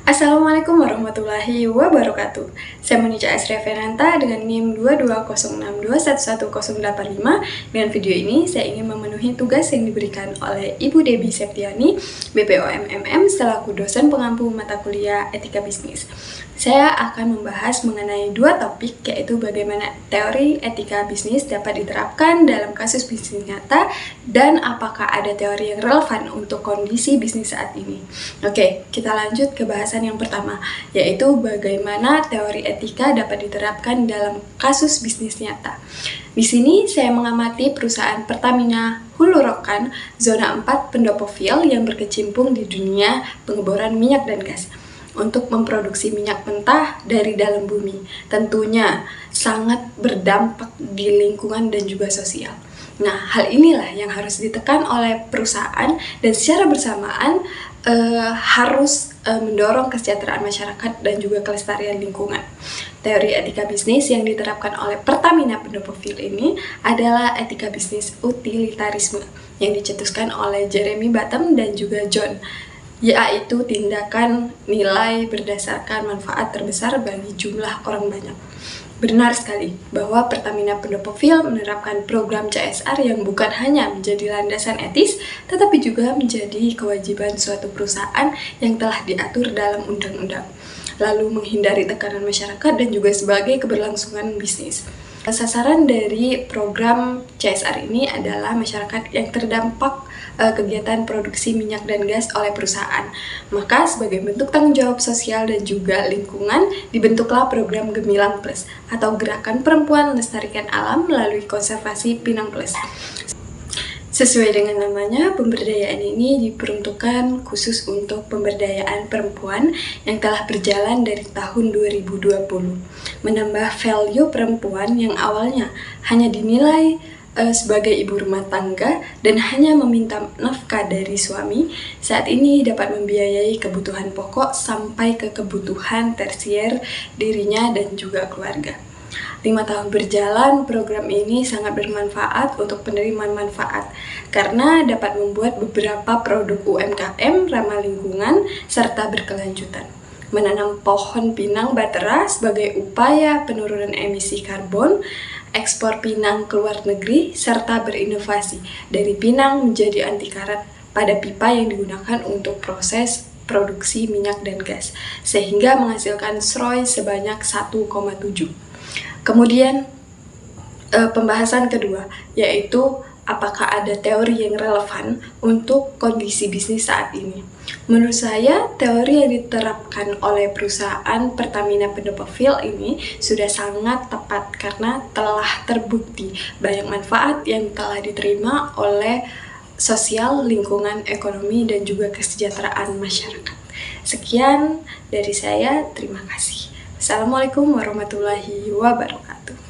Assalamualaikum warahmatullahi wabarakatuh. Saya Monica Asria Fenanta dengan NIM 2206211085. Dengan video ini, saya ingin memenuhi tugas yang diberikan oleh Ibu Debbie Septiani, BPOM MM, selaku dosen pengampu mata kuliah Etika Bisnis. Saya akan membahas mengenai dua topik, yaitu bagaimana teori etika bisnis dapat diterapkan dalam kasus bisnis nyata dan apakah ada teori yang relevan untuk kondisi bisnis saat ini. Oke, kita lanjut ke bahasan yang pertama, yaitu bagaimana teori etika dapat diterapkan dalam kasus bisnis nyata. Di sini saya mengamati perusahaan Pertamina Hulu Rokan Zona 4 Pendopo Field yang berkecimpung di dunia pengeboran minyak dan gas untuk memproduksi minyak mentah dari dalam bumi. Tentunya sangat berdampak di lingkungan dan juga sosial. Nah, hal inilah yang harus ditekan oleh perusahaan dan secara bersamaan harus mendorong kesejahteraan masyarakat dan juga kelestarian lingkungan. Teori etika bisnis yang diterapkan oleh Pertamina Pendopo Field ini adalah etika bisnis utilitarisme yang dicetuskan oleh Jeremy Bentham dan juga John, yaitu tindakan nilai berdasarkan manfaat terbesar bagi jumlah orang banyak. Benar sekali bahwa Pertamina Pendopo Field menerapkan program CSR yang bukan hanya menjadi landasan etis, tetapi juga menjadi kewajiban suatu perusahaan yang telah diatur dalam undang-undang, lalu menghindari tekanan masyarakat dan juga sebagai keberlangsungan bisnis. Sasaran dari program CSR ini adalah masyarakat yang terdampak kegiatan produksi minyak dan gas oleh perusahaan. Maka sebagai bentuk tanggung jawab sosial dan juga lingkungan, dibentuklah program Gemilang Plus atau Gerakan Perempuan Lestarikan Alam melalui Konservasi Pinang Plus. Sesuai dengan namanya, pemberdayaan ini diperuntukkan khusus untuk pemberdayaan perempuan yang telah berjalan dari tahun 2020. Menambah value perempuan yang awalnya hanya dinilai sebagai ibu rumah tangga dan hanya meminta nafkah dari suami, saat ini dapat membiayai kebutuhan pokok sampai ke kebutuhan tersier dirinya dan juga keluarga. 5 tahun berjalan, program ini sangat bermanfaat untuk penerima manfaat karena dapat membuat beberapa produk UMKM ramah lingkungan serta berkelanjutan. Menanam pohon pinang batera sebagai upaya penurunan emisi karbon, ekspor pinang ke luar negeri, serta berinovasi dari pinang menjadi anti karat pada pipa yang digunakan untuk proses produksi minyak dan gas, sehingga menghasilkan SROI sebanyak 1,7. Kemudian pembahasan kedua, yaitu apakah ada teori yang relevan untuk kondisi bisnis saat ini. Menurut saya, teori yang diterapkan oleh perusahaan Pertamina Pendopo Field ini sudah sangat tepat karena telah terbukti banyak manfaat yang telah diterima oleh sosial, lingkungan, ekonomi, dan juga kesejahteraan masyarakat. Sekian dari saya, terima kasih. Assalamualaikum warahmatullahi wabarakatuh.